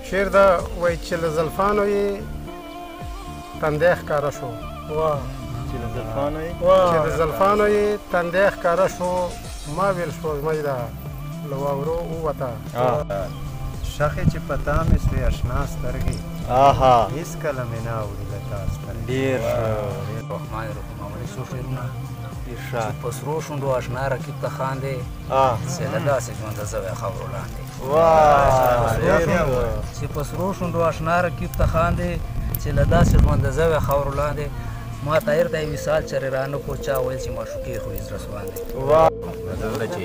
شعر دا وایي چې له زلفانو یې تندی ښکاره شو چې له زلفانو یې چې د زلفانو یې تندی ښکاره شو ما ویل سپوږمۍ ده له واورو ووته شخې چې په تا مې سوې اشنا سترګې هېڅکله مې نه اوړي له تا سترګې ډېر رحمان رحیم عملي څو شعرونه چې په سرو شونډو اشنا رقیب ته خاندې چې له داسې ژونده زوی خاورو لاندې چې په سرو شونډو اشنا رقیب ته خاندې چې له داسې ژونده زوی خاورو لاندې ما طاهر ته یې وصال چرې رانه کو چا ویل چې معشوقې خو یې زړه سوان دی دوله چې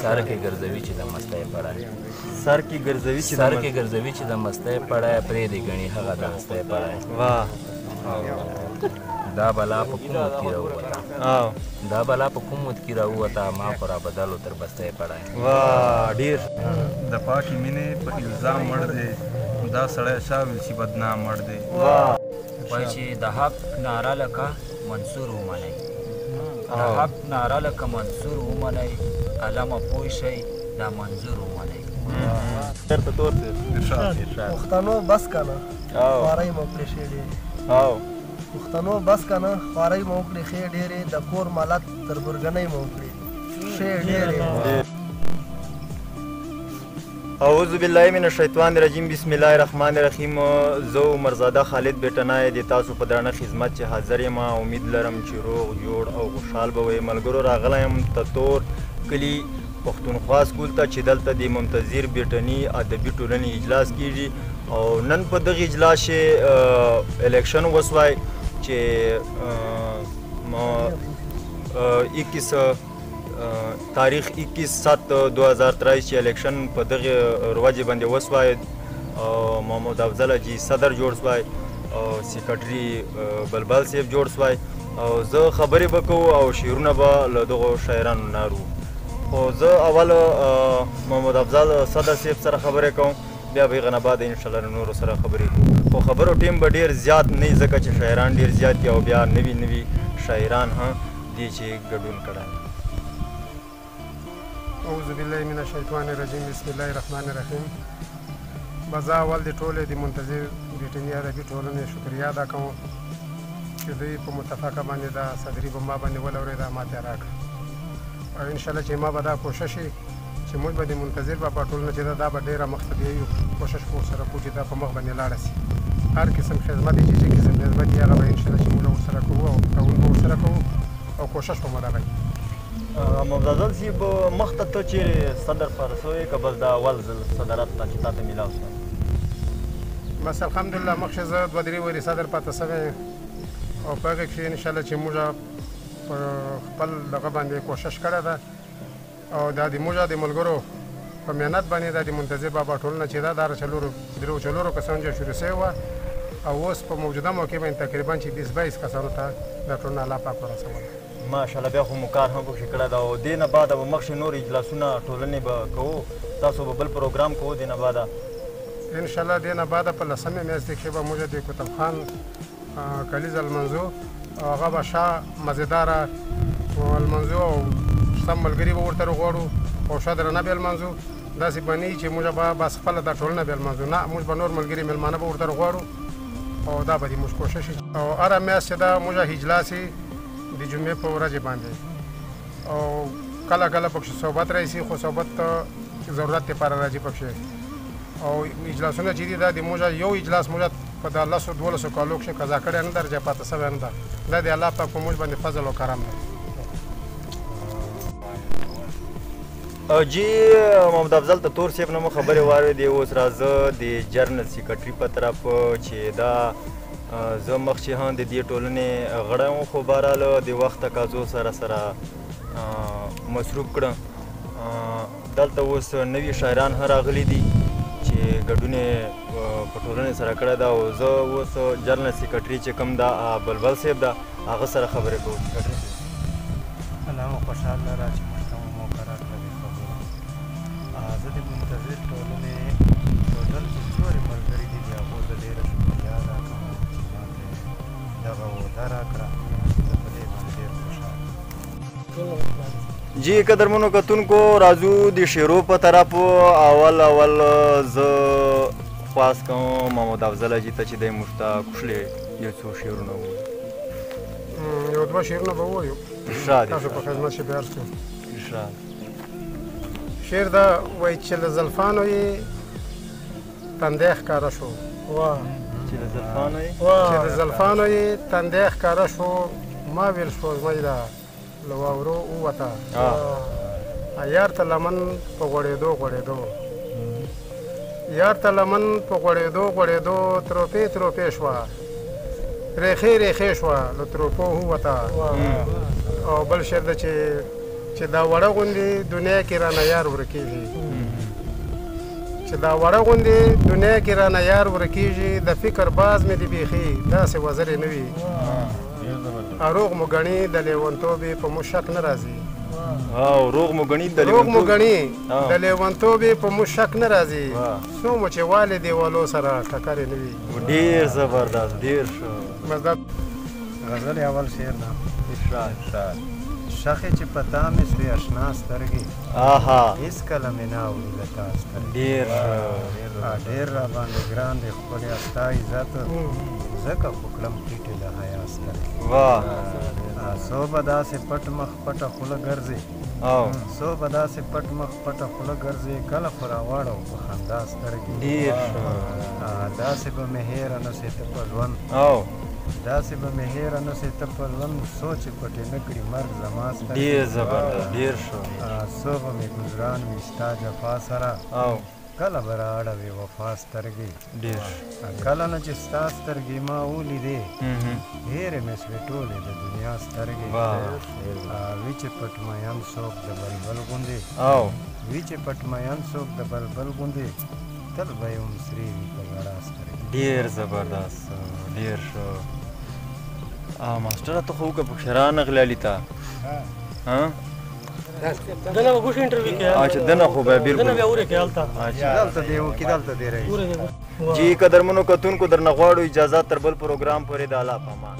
سر کې ګرځوي چې د مستۍ پړی سر کې ګرځوي چې د مستۍ پړی پرېږدي ګڼي هغه د هستۍ پړی دا بلا په کوم وخت کې راووته ما خو را بدلو تر بستۍ پړی ډېر د پاکې مینې په الزام مړ دی دا سړی شا ویل چې بدنام مړ دی وایي چې د حق ناره لکه منصور ومنئ د حق ناره لکه منصور ومنئ قلمه پوه شئ دا منظور ومنئ پښتنو بس کنه خوارۍ مو کړې ښې ډېرې پښتنو بس کنه خوارۍ مو وکړې ښې ډېرې د کور مالت تر برګنۍ مو وکړې ښې ډېرې اعوذ بالله من الشیطان الرجیم بسم الله الرحمن الرحیم زه عمرزاده خالد بیټنای د تاسو په درانه خدمت چې حاضر یم امید لرم چې روغ جوړ او خوشحال به وئ ملګرو راغلی یم تتور کلي پښتونخوا سکول ته چې دلته د ممتظر بیټني ادبي ټولنې اجلاس کیږي او نن په دغه اجلاس کې الیکشن وسوای چې 21 تاریخ 21/7/2023 چې الیکشن په دغه ورځې باندې وسوای او محمد افضل جی صدر جوړ سوای او سیکرټري بلبل صاحب جوړ سوای او زه خبرې به کوو او شعرونه به له دغو شاعرانو نارو خو زه اول محمد افضل صدر صاحب سره خبرې کوم بیا به یې هغه نه بعد انشاءالله نورو سره خبرې کوو خو خبرو ټیم به ډېر زیات نه وي ځکه چې شاعران ډېر زیات دي او بیا نوي شاعران هم دي چې ګډون کړی اعوذ بالله من الشیطان الرجیم بسم الله الرحمن الرحیم زه اول د ټولې د منتظر بیټني ادبي ټولنې شکریا ادا کوم چې دوی په متفقه باندې دا صدري په ما باندې ولورېده ماته یې راکړه او انشاءالله چې ما به دا کوشش وي چې موږ به د منتظر بابا ټولنه چې دا به ډېره مخته بیایو کوشش به ورسره کوو چې دا په مخ باندې لاړه شي هر قسم خدمت چې قسم خدمت وي هغه به انشاءالله چې موږ ورسره کوو او تعاون به ورسره کوو او کوشش به مو دغه وي مفضل صاحب مخته ته چیرې صدر پاره شوی که بس دا اول ځل صدارت ته چې تا ته میلاو شوی بس الحمدلله مخکې زه 2-3 ورې صدر پاته شوی او په هغې کښې انشاءالله چې موږ په خپل دغه باندې کوشش کړې ده او دا د موږ د ملګرو په محنت باندې دا د منتظر بابا ټولنه چې دا دغه څلورو کسانو چې شروع شوې وه او اوس په موجوده موقع باندې تقریبا چې 20-22 کسانو ته دا ټولنه الله پاک ورسوله ماشاءالله بیا خو مو کار هم پکښې کړی ده او دې نه بعده به مخکې نور اجلاسونه ټولنې به کوو تاسو به بل پروګرام کوو دې نه بعده انشاءالله دې نه بعده په 10مې میاشتې کښې به موږ د کتب خان کلیزه المنظو او هغه به ښه مزېداره المنظو او سم ملګري به ورته غواړو او ښه درنه به المنظو داسې به نه وي چې موږ به بس خپله دا ټولنه به المنظو نه موږ به نور ملګري مېلمانه به ورته غواړو او دا به دې موږ کوشش او هره میاشت چې دا موږ اجلاس د جمعې په ورځې باندې او کله پکښې صحبت راشي خو صحبت ته ضرورت لپاره راځي پکښې او اجلاسونه چې دي دا د موږ یو اجلاس موږ په دا 10-12 کالو کښې قضا کړی نه ده رجع پاته شوی نه ده دا د الله پاک په موږ باندې فضل او کرم دی جی محمد افضل تتور صاحب نه مو خبرې واورېدې اوس راځه د جرنل سیکرټري په طرف چې دا زه مخکې هم د دې ټولنې غړی وم خو بهرحال د وخت تقاضو سره مصروف کړم دلته اوس نوي شاعران هم راغلي دي چې ګډون یې په ټولنې سره کړی ده او زه اوس جرنل سیکرټري چې کوم ده بلبل صاحب ده هغه سره خبرې کوم سیکرټري صاحب الله مو خوشحاله را چې موږ ته مو موقع راکړه دې خبرو زه د منتظر ټولنې ټوټل چې څومره ملګري دي د هغو زه ډېره شکریا ادا کوم چې ما ته دغه عهده راکړه زه په دې باندې ډېر خوشحاله جی قدرمنو کتونکو راځو د شعرو په طرف اول زه درخواست کوم محمد افضل جي ته چې دی موږ ته کوشلې یو څو شعرونه ووایي. یو دوه شعرونه به ووایو ارشاد تاسو په خدمت کې به عرض کړو. ارشاد. شعر دا وایي چې له زلفانو یې تندی ښکاره شو. چې له زلفانو یې چې د زلفانو یې تندی ښکاره شو، ما ویل سپوږمۍ ده له واورو ووته، یار ته لمن په غوړېدو غوړېدو، یار ته لمن په غوړېدو غوړېدو، تروپې تروپې شوه، ریخې ریخې شوه، له تروپو ووته. او بل شعر ده چې دا وړه غوندې دنیا کې رانه یار ورکېږي، چې دا وړه غوندې دنیا کې رانه یار ورکېږي، د فکر باز مې دې بیخي داسې وزرې نه وي، روغ مو ګڼي د لیونتوب یې په مو شک نه راځي. روغ مو ګڼي د لیونتوب یې په مو شک نه راځي، څو مو چې والې دیوالو سره ټکرې نه وي. ډېر زبردست، ډېر ښه. غزل اول شعر ده. ارشاد. شخې چې په تا مې سوې اشنا سترګې، هېڅکله مې نه اوري له تا سترګې. ډېر را باندې ګران دی ښکلې ستا عزت، ځکه خو کړم ټیټې له حیا سترګې. څو به داسې پټ مخ پټه خوله ګرځې، څو به داسې پټ مخ پټه خوله ګرځې، کله خو راواړو په خندا سترګې. داسې به مې هېره نه سې ته په ژوند، داسې به مې هېره نه سې ته په ژوند، سوچ پټې نه کړي مرګ زما سترګې. ډېر زبردست، ډېر ښه. څو به مې ګزران وي ستا جفا سره، کله به را اړوې وفا سترګې. کله نه چې ستا سترګې ما ولیدې، هېرې مې سوې ټولې د دنیا سترګې. وي چې پټ مین څوک د بلبل غوندې، وي چې پټ مین څوک د بلبل غوندې، تل به یې هم سرې وي په ژړا سترګې. ډېر زبردست، ډېر ښه. ماسټره ته خو وکړه پکښې رانغلې علي ته دنه به ګوش انټرویو کې اچھا دنه خو به بالکل دنه بیا اورې کې هلته دلته دی وکي دلته دی رہی جی قدرمنو کتونکو درنه غواړو اجازه تر بل پروګرام پورې د الله پامان.